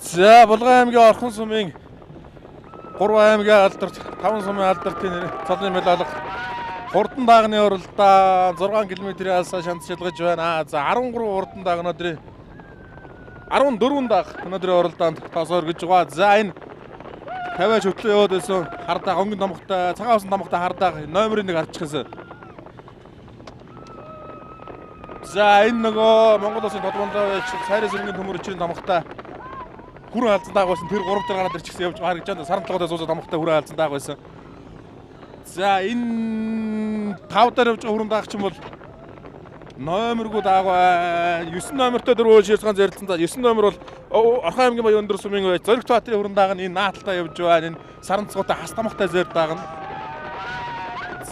За Булган аймгийн Орхон сумын 3 аймгийн алдарт 5 сумын алдартын цолын медаль хурдан дагны уралдаа 6 км-ийн алсаа шантшилгаж байна. За 13 хурдан даг өнөөдрийн 14 даг өнөөдрийн уралдаанд тоос өргөж байгаа. За энэ 50 хөтлөө яваад байсан хардаг өнгөн томхтой цагаан усан томхтой хардаг номерын 1 харчихсан. За энэ нөгөө Монгол улсын тодмонлоо сайрын сэргийн төмөрчийн томхтой хүрэн алзан дааг байсан тэр 3 дараа гараад ирчихсэн явж харагдаж байна. Саран толгойдоо сууж томхтой хүрэн алзан дааг байсан. За энэ 5 дээр явж байгаа хүрэн дааг чинь бол номергүй дааг байна. 9 номертой дөрвөө ширсган зэрэлцэн. За 9 номер бол Орхон аймгийн Баян өндөр сумын байж Зоригт Баатарын хүрэн дааг нь энэ нааталтаа явж байна. Энэ саран цогтой хас томхтой зэр дааг нь.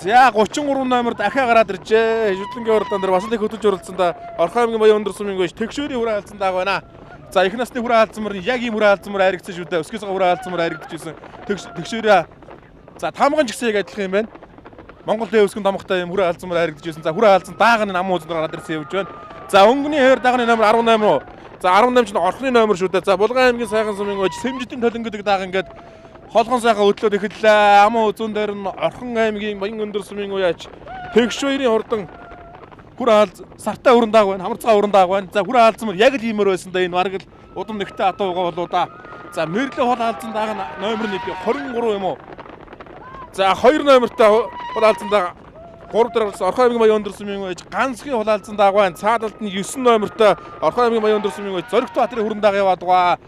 За 33 номер дахиад гараад иржээ. Хөдөлгөөний уралдаан дээр бас л их хөдөлж уралдсандаа Орхон аймгийн Баян өндөр сумын байж тэгшүүрийн хүрэн алзан дааг байна. За их насны хүрэн алзамар яг ийм хүрэн алзамар харигдсан шүү дээ. Өсгөөс хүрэн алзамар харигдчихсэн. Тэгшүүрээ за тамган ч гэсэн яг адилхан юм байна. Монголын өсгөн томхтой юм хүрэн алзамар харигдчихсэн. За хүрэн алзан дааг нь ам уузанд гараад ирсэн явж байна. За өнгөний хойр даагны номер 18 уу. За 18 чинь Орхны номер шүү дээ. За Булган аймгийн сайхан сумын ууж Сэмжидийн толон гэдэг дааг ингээд холгон сайхан хөдлөөд эхэллээ. Ам уузан дээр нь Орхон аймгийн Баян өндөр сумын ууяач тэгшүүрийн хурдан хүрэн сартай хүрэн дааг байна. Хамарцгаа хүрэн дааг байна. За хүрэн алзамар яг л иймэр байсан да энэ бараг л удам нэгтэй атуугаа болоо да. За мэрлээ хол алзан дааг нь номер нь 23 юм уу? За 2 номертой хол алзан дааг 3 дараа Орхон аймгийн Баян өндөр сумын ууж ганцхан хол алзан дааг байна. Цаадалд нь 9 номертой Орхон аймгийн Баян өндөр сумын ууж Зоригт Баатарын хүрэн дааг яваад байгаа.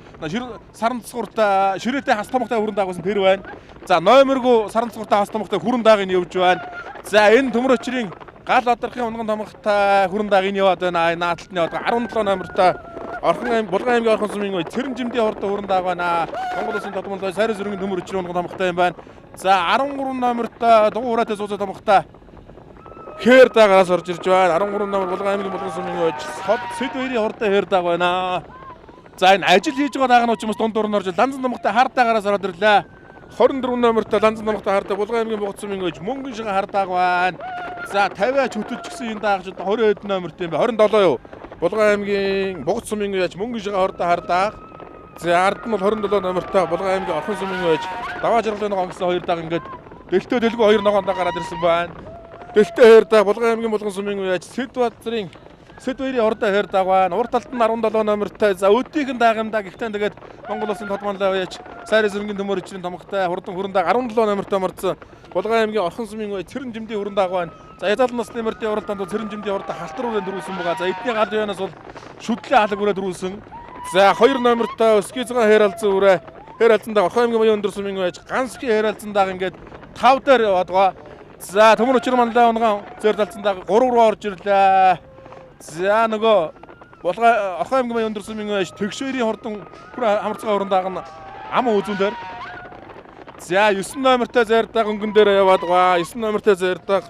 Саран цэцгууртай ширээтэй хас томхтой хүрэн дааг байсан тэр байна. За номергүй саран цэцгууртай хас томхтой хүрэн дааг нь явж байна. За энэ төмөр өчрийн гал одрохын унган томхтой хүрэн дааг нь яваад байна. Энэ нааталтны 17 номертой Орхон аймгийн Булган аймгийн Орхон сумын ууж Цэрэнжимдийн хортой хүрэн дааг байна. Монгол улсын тодмонлоо сайрын сэргийн төмөр өчрийн унган томхтой юм байна. За 13 номертой дугуураатай сууцаа томхтой хэр даагаас орж ирж байна. 13 номер Булган аймгийн Булган сумын ууж Сэдвэрийн хортой хэр дааг байна. За энэ ажил хийж байгаа даагнууд ч юм уу дунд дурн орж ланзан томхтой хар даагаараас ороод ирлээ. 24 номертой ланзан томхтой хартай Булган аймгийн Бугц сумын ууж мөнгөн шиг хар дааг байна. За 50-аач хөтөлчихсэн энэ даагч 20 хэд номертой юм бэ? 27 юу? Булган аймгийн Бугц сумын ууж мөнгөн шиг хортой хар дааг. За ард нь бол 27 номертой Булган аймгийн Орхон сумын ууж даваа жаргалын ногоон гэсэн 2 дааг ингээд дэлтөө дэлгүү 2 ногоон дааг гараад ирсэн байна. Дэлтөө 2 дааг Булган аймгийн Булган сумын ууж Сэдвэрийн хортой хэр дааг байна. Урт талд нь 17 номертой. За өдийнхэн дааг юм да. Гэхдээ тэгээд Монгол улсын тодмонлоо ууж сайрын сэргийн төмөр өчрийн томхтой хурдан хүрэн дааг 17 номертой морцсон. Булган аймгийн Орхон сумын ууж Цэрэнжимдийн хүрэн дааг байна. За язал насны мөрдийн уралдаанд Цэрэнжимдийн хурдан халтруурын дөрүүлсэн байгаа. За эдний гал юунаас бол шүдлээ халаг өрөө дөрүүлсэн. За 2 номертой Өскийцган хэр алзан үрээ хэр алзан дааг Орхон аймгийн Баян өндөр сумын ууж ганцхан хэр алзан дааг ингээд 5 дээр яваад байгаа. За төмөр өчрийн манлаа унган зэр алзан дааг 3 руу орж ирлээ. За нөгөө Орхон аймгийн Баян өндөр сумын ууж тэгшүүрийн хурдан хүрэн хамарцгаа хүрэн дааг нь ам үзүүн дээр. За 9 номертой зэр дааг өнгөн дээр яваад байгаа. 9 номертой зэр дааг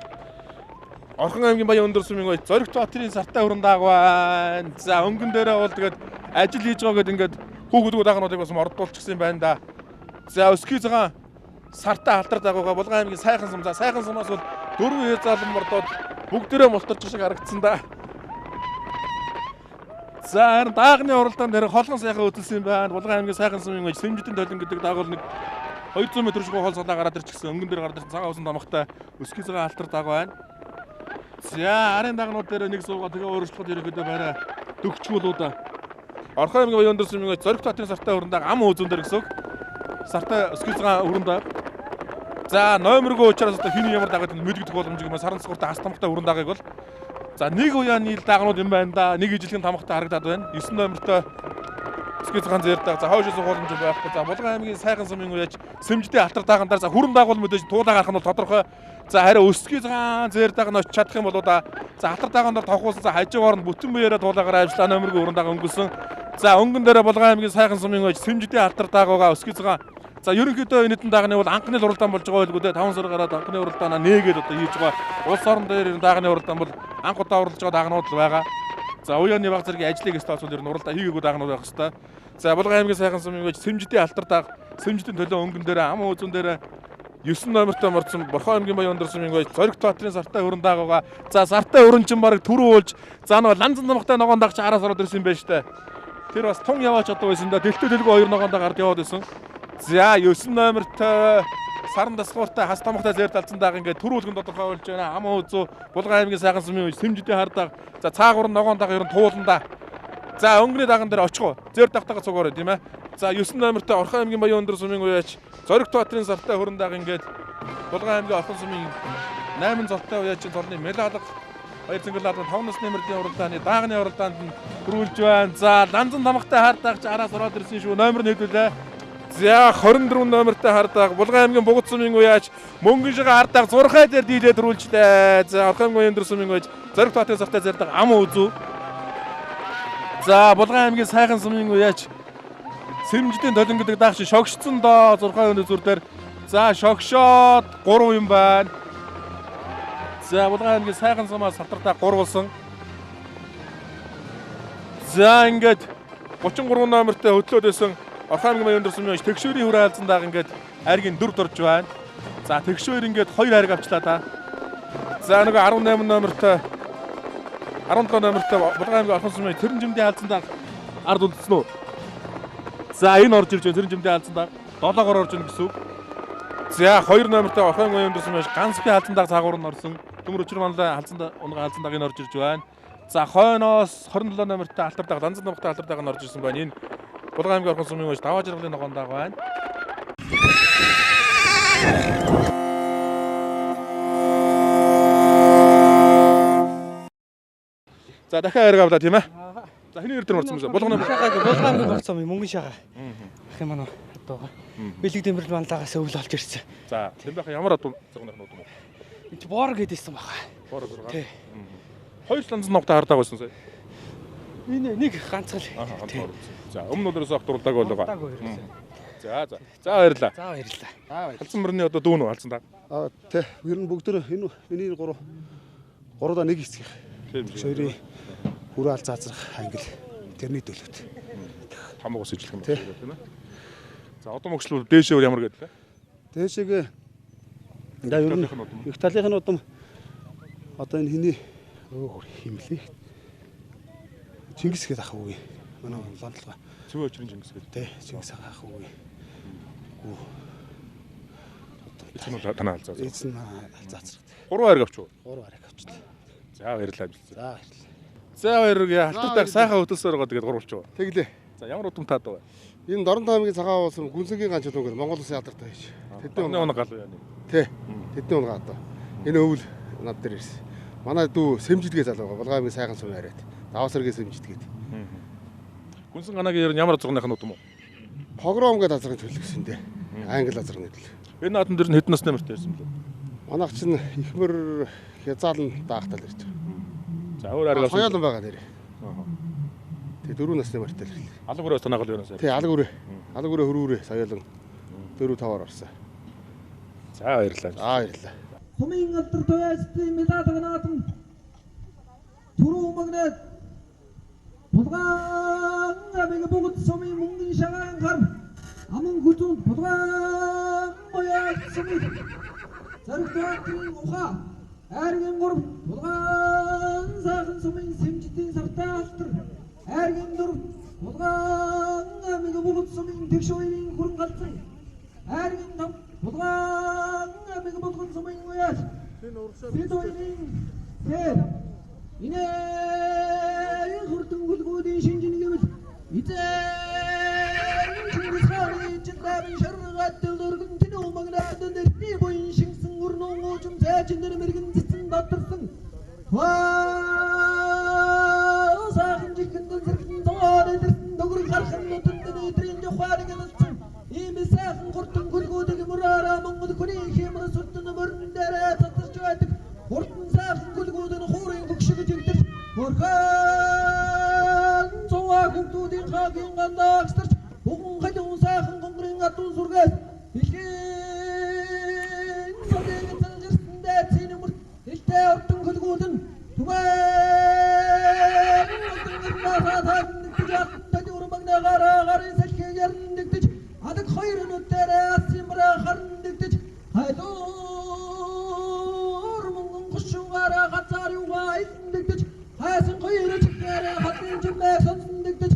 Орхон аймгийн Баян өндөр сумын ууж Зоригт Баатарын сартай хүрэн дааг байна. За өнгөн дээрээ бол тэгээд ажил хийж байгаа гэдэг ингээд хүүхдүүд даагнуудыг бас мордуулчихсан юм байна да. За Өскийцган сартай халтар дааг байгаа Булган аймгийн сайхан сум. За сайхан сумаас бол 4 хэр залан мордоод бүгдээрээ мултарч шиг харагдсан да. За харин даагны уралдаан дээр холгон сайхан хөдөлсөн юм байна. Булган аймгийн сайхан сумын ууж Сэмжидийн толон гэдэг дааг бол нэг 200 м шигүү хол салаа гараад ирчихсэн. Өнгөн дээр гараад ирсэн цагаан усан томхтой Өскийцган халтар дааг байна. За арын даагнууд дээр нэг суугаа тэгээ өөрчлөлт ерөөдөө барай дөгчгүүлүүд. Орхон аймгийн Баян өндөр сумын ууж Зоригт Баатарын сартай хүрэн дааг ам үзүүн дээр гэсэн үг. Сартай Өскийцган хүрэн дааг. За номергүй учраас одоо хин ямар даагаад мэдэгдэх боломжгүй юм саран цэцгууртай хас томхтой хүрэн даагыг бол за нэг уяа нийл даагнууд юм байна да. Нэг ижилхэн томхтой харагдаад байна. 9 номертой Өскийцган зэр дааг. За хойшоос боломж байхгүй. За Булган аймгийн сайхан сумын ууж Сэмжидийн халтар даагнаар за хүрэн дааг бол мэдээж туулаа гарах нь бол тодорхой. За харин Өскийцган зэр дааг нь очиж чадах юм болоо да. За халтар даагнаар товхуулсан за хажуугаар нь бүтэн биеэрээ туулаагаар ажиллаа номергүй хүрэн дааг өнгөрсөн. За өнгөн дээрээ Булган аймгийн сайхан сумын ууж Сэмжидийн халтар дааг байгаа Өскийцган. За ерөнхийдөө энэ хэдэн даагны бол анхны уралдаан болж байгаа байлгүй дээ. 5 сар гараад анхны уралдаанаа нээгээд одоо хийж байгаа. Улс орон дээр энэ даагны уралдаан бол анх удаа уралж байгаа даагнууд л байгаа. За уяаны баг зэргийн ажлыг стаацууд ер нь уралдаа хийгээгүй даагнууд байх хэвээр. За Булган аймгийн сайхан сумын ууж Сэмжидийн халтар дааг Сэмжидийн төлөө өнгөн дээр ам үзүүн дээр 9 номертой морцсон Орхон аймгийн Баян өндөр сумын ууж Зоригт Баатарын сартай хүрэн дааг байгаа. За сартай хүрэн чинь баг түрүү уулж за нөгөө ланзан томхтой ногоон дагч араас ороод ирсэн юм байна штэ. Тэр бас тун яваач одоо байсан да. Дэлтөө дэлгөө 2 ногоонд гард яваад байсан. За 9 номертой Саран Дасгууртай хас тамхтай зэр талцсан дааг ингээд төрүүлгэн тодорхойлж байна. Амаа үзүү Булган аймгийн сайхан сумын Сэмжидийн хардаг. За цаагур ногоон дааг ер нь тууланда. За өнгөний даган дээр очихоо. Зэр давтагаа цугаарай тийм ээ. За 9 номертой Орхон аймгийн Баян өндөр сумын уяач Зоригт Баатрын сартай хөрөн дааг ингээд Булган аймгийн Орхон сумын 8 золтой уяачин золны медаль Баяр цэнгэл 5 насны нэмэрдийн уралдааны даагны уралдаанд нь хүрүүлж байна. За Ланзан тамхтай хардаагч араас ороод ирсэн шүү. Номер нь хэдүүлээ. За 24 номертой хардааг Булган аймгийн Бугут сумын уяач мөнгөн шигээ хардааг зурхай дээр дийлээд рүүлжлээ. За Орхон аймгийн өндөр сумын уяач Зоригт Баатрын сартай зардаг ам үзүү. За Булган аймгийн сайхан сумын уяач Сэмжидийн толин гэдэг даагч шогшцсон доо зурхай өндөр зүр дээр. За шогшоод 3 юм байна. За Булган аймгийн сайхан сумаас салтартаа 3 болсон. За ингээд 33 номертой хөдлөөд байсан Орхон аймгийн Баян өндөр сумын Тэгшүүрийн хүрээ хаалцсан дааг ингээд хайргийн 4 дурж байна. За Тэгшүүр ингээд 2 хайрыг авчлаа та. За нөгөө 18 номертой 17 номертой Булган аймгийн Орхон сумын Тэрнжимдийн хаалцсан дааг ард үлдсэн үү? За энэ орж ирж байна Тэрнжимдийн хаалцсан дааг 7-оор орж ийн гэсэн үг. За 2 номертой Орхон аймгийн өндөр сумын Ганцхан хаалцсан дааг цаагуур нь орсон. Төмөр өчр манлаа унгаа хаалцсан дааг энэ орж ирж байна. За хойноос 27 номертой алтар дааг Ланзан тамхтай алтар дааг нь орж ирсэн байна. Энэ Булган аймгийн Орхон сумын уяач даваа жаргалын ногоон дааг байна. За дахиад хайр гавлаа тийм ээ. За хэний эрдэр орсон юм бэ? Булган аймгийн Орхон сумын мөнгөн шагаа. Ах юм аа одоо бэлэг дэмбэрл манлагаас өвөл олж ирсэн. За тэр байхаа ямар одоо зурганы нууд юм уу? Энд боор гэдээсэн баха. Боор зургаа. Тий. Хоёр Ланзан ногтой хардаг байсан сая. Нэг ганцхан. За өмнө нь өдрөөс ахтуралдаг болоо. За баярлаа. За баярлаа. Халдсан мөрний одоо дүүн үү халдсан даа. Тий. Ер нь бүгд энэ миний 3 нэг хэсэг. Хоёрын хүрээ ал заазрах англи тэрний төлөвт. Хамаагаас ижлэх юм байна тийм ээ. За одоо мөгшлүүд дээшээ ямар гэдэг вэ? Дээшээгээ ер нь их талынхын удам одоо энэ хиний химлээ. Чингис гээд ах үгүй. Манай лондлого. Цэвэн өчрийн Чингис гээд. Тий, Чингис ах үгүй. Эцэн нь танаа алзаа. Эцэн алзаацрах. 3 хайр авч уу? 3 хайр авчлаа. За баярлалаа. За баярлалаа. За баярлалаа. Халтурдаг сайхан хөтөлсөөр байгаа тэгээд гурвалж байгаа. Тэглээ. За ямар удам таад вэ? Энэ Дорнод аймгийн цагаан уулсан Гүнсэнгийн ганц өнгөр Монгол Улсын алдартай байж. Тэдний унаг гал байна. Тий. Тэдний унаг одоо. Энэ өвөл над дээр ирсэн. Манай дүү Сэмжидгээ залуу байгаа. Булган аймгийн сайхан сум яриад. Даваасаргийн Сэмжидгээд. Гүнсэн ганагийн ямар зургных нь удам уу? Погром гэдэг азрын төлөвлөсөн дээ. Англи азрын төлөв. Энэ наадмын дээр нь хэдэн насны нэмэртэй байсан бэ? Манайх чинь ихмэр хязаалн даахтал ирж байгаа. За өөр аргаас хоёулан байгаа нэр. Тэгээ 4 насны мөртэй л ирлээ. алга өрөөс танаагал байна сая. Тий, алга өрөө хөрүүрээ соёолон 4-5-аар орсон. За баярлалаа. Баярлалаа. Сумын алдар туяастай медаль наатан түрүү магнат Булган аймгийн Бугут сумын мөнгөн шагаан гар аман хүзүүнд Булган уяач сумын Зоригт Баатрын ухаа айргийн 3 Булган сайхан сумын Сэмжидийн сартай алтар айргийн 4 Булган аймгийн Бугут сумын Тэгшүүрийн хүрэн галзан айргийн 5 Булган аймгийн Булган сумын уяач Сэдвийн тэр инээ хурдан гүлгүүдийн шинжин гэвэл эзэн Чингис хааны жинхэнэ шаргат дөргөн тэнүү магнаад нэрний буян шингсэн өрнөн уужим цайчин нэр мэрэгэн цэцэн дотторсон сайхан жихэн зэрэгэн тоорой дэрсэн дөгрөг хархан нутанд нэтрийн жохварыг нэлсэн ийм сайхан хурдан гүлгүүдийг мөрөөрөө Монгол хүний хямрас сүтэн мөрөн дээрээ татарч байдаг хурдан сайхан гүлгүүдийн хуурын хөгшигж игдэрч хөргөн цуваа гүгдүүдийн хагийн гандаагстарч бугун халуун сайхан гонгорын адуун сүргээс бэлгийн содыг цалжирсэндээ цэнэмэр илтэй ордон гүлгүүд нь түмэн нутагнасаад нэгдэж урмагнаагаараа гарын салхигээр нэгдэж адаг хоёр нүдээрээ асимраа харн нэгдэж хайдуур мөнгөн гушуугаараа газар юугаа нэгдэж хайсан хоёр чигээрээ хатын жимээ сонсон нэгдэж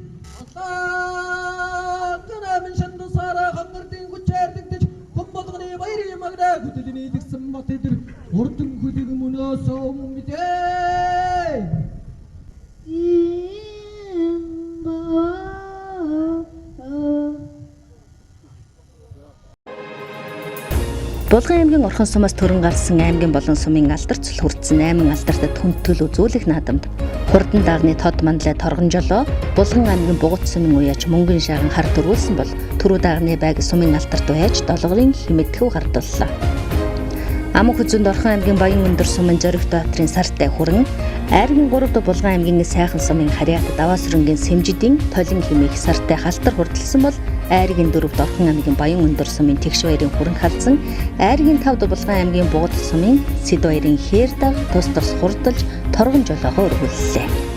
тэдэр урдан хүлэг мөнөөс өмнө мэдээ. Булган аймгийн Орхон сумаас төрөн гарсан аймгийн болон сумын алдар цул хүрдсэн 8 алдартад хүндэтгэл үзүүлэх наадамд хурдан дагны тод манлай торгон жолоо Булган аймгийн Бугут сумын уяач мөнгөн шааган хар төрүүлсэн бол түрүү дагны байг сумын алдарт уяач долгорын химэдхүү хардуллаа. Амх үзэнд Орхон аймгийн Баян өндөр сумын Зориг театрын сартай хүрэн Айргийн 3 дахь Булган аймгийн Сайхан сумын Харьяат Даваасрынгийн Сэмжидийн Толин химээх сартай халтар хурдалсан бол Айргийн 4 дахь Орхон аймгийн Баян өндөр сумын Тэгш баярын хүрэн халдсан Айргийн 5 дахь Булган аймгийн Бугут сумын Сэд баярын Хээр даг тус тус хурдалж торгон жолоогоо өргүүллээ.